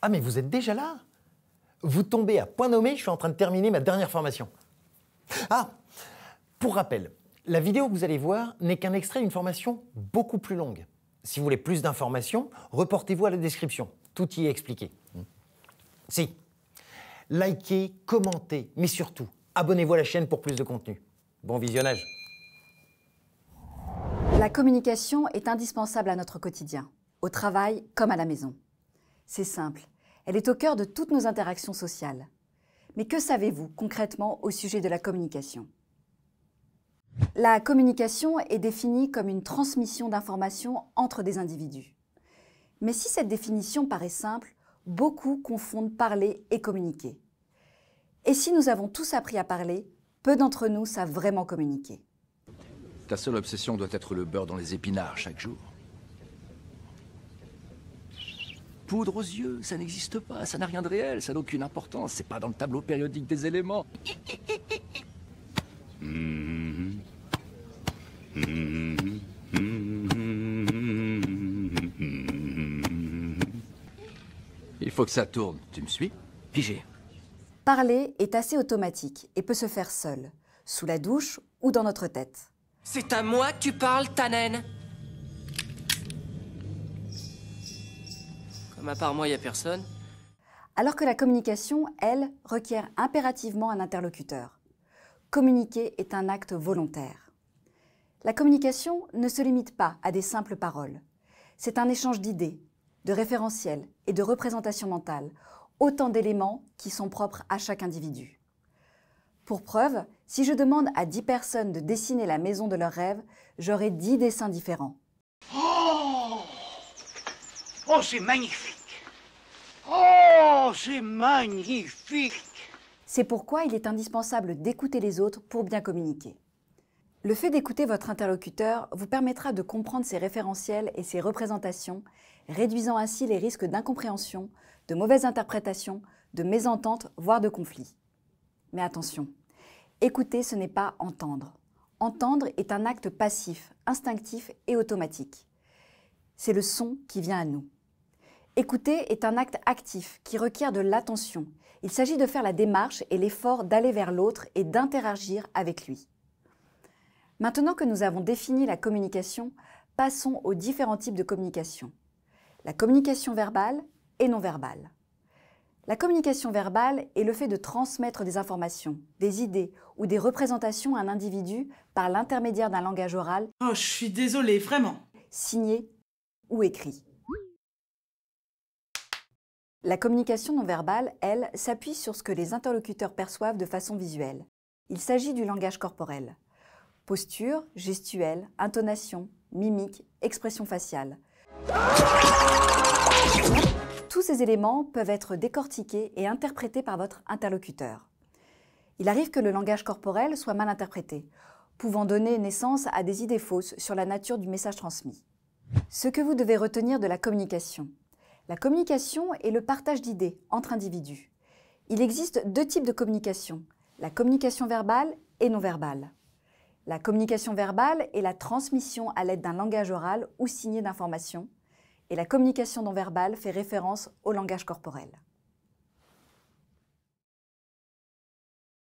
Ah, mais vous êtes déjà là? Vous tombez à point nommé, je suis en train de terminer ma dernière formation. Ah, pour rappel, la vidéo que vous allez voir n'est qu'un extrait d'une formation beaucoup plus longue. Si vous voulez plus d'informations, reportez-vous à la description. Tout y est expliqué. Si. Likez, commentez, mais surtout, abonnez-vous à la chaîne pour plus de contenu. Bon visionnage. La communication est indispensable à notre quotidien, au travail comme à la maison. C'est simple, elle est au cœur de toutes nos interactions sociales. Mais que savez-vous concrètement au sujet de la communication? La communication est définie comme une transmission d'informations entre des individus. Mais si cette définition paraît simple, beaucoup confondent parler et communiquer. Et si nous avons tous appris à parler, peu d'entre nous savent vraiment communiquer. Ta seule obsession doit être le beurre dans les épinards chaque jour. Poudre aux yeux, ça n'existe pas, ça n'a rien de réel, ça n'a aucune importance, c'est pas dans le tableau périodique des éléments. Il faut que ça tourne, tu me suis? Pigé. Parler est assez automatique et peut se faire seul, sous la douche ou dans notre tête. C'est à moi que tu parles, ta naine. Comme à part moi, y a personne. Alors que la communication, elle, requiert impérativement un interlocuteur. Communiquer est un acte volontaire. La communication ne se limite pas à des simples paroles. C'est un échange d'idées, de référentiels et de représentations mentales, autant d'éléments qui sont propres à chaque individu. Pour preuve, si je demande à 10 personnes de dessiner la maison de leurs rêves, j'aurai 10 dessins différents. Oh, oh, c'est magnifique! Oh, c'est magnifique! C'est pourquoi il est indispensable d'écouter les autres pour bien communiquer. Le fait d'écouter votre interlocuteur vous permettra de comprendre ses référentiels et ses représentations, réduisant ainsi les risques d'incompréhension, de mauvaise interprétation, de mésentente, voire de conflit. Mais attention, écouter, ce n'est pas entendre. Entendre est un acte passif, instinctif et automatique. C'est le son qui vient à nous. Écouter est un acte actif qui requiert de l'attention. Il s'agit de faire la démarche et l'effort d'aller vers l'autre et d'interagir avec lui. Maintenant que nous avons défini la communication, passons aux différents types de communication. La communication verbale et non verbale. La communication verbale est le fait de transmettre des informations, des idées ou des représentations à un individu par l'intermédiaire d'un langage oral. Oh, je suis désolée, vraiment. Signé ou écrit. La communication non verbale, elle, s'appuie sur ce que les interlocuteurs perçoivent de façon visuelle. Il s'agit du langage corporel. Posture, gestuelle, intonation, mimique, expression faciale. Tous ces éléments peuvent être décortiqués et interprétés par votre interlocuteur. Il arrive que le langage corporel soit mal interprété, pouvant donner naissance à des idées fausses sur la nature du message transmis. Ce que vous devez retenir de la communication. La communication est le partage d'idées entre individus. Il existe deux types de communication, la communication verbale et non verbale. La communication verbale est la transmission à l'aide d'un langage oral ou signé d'informations, et la communication non verbale fait référence au langage corporel.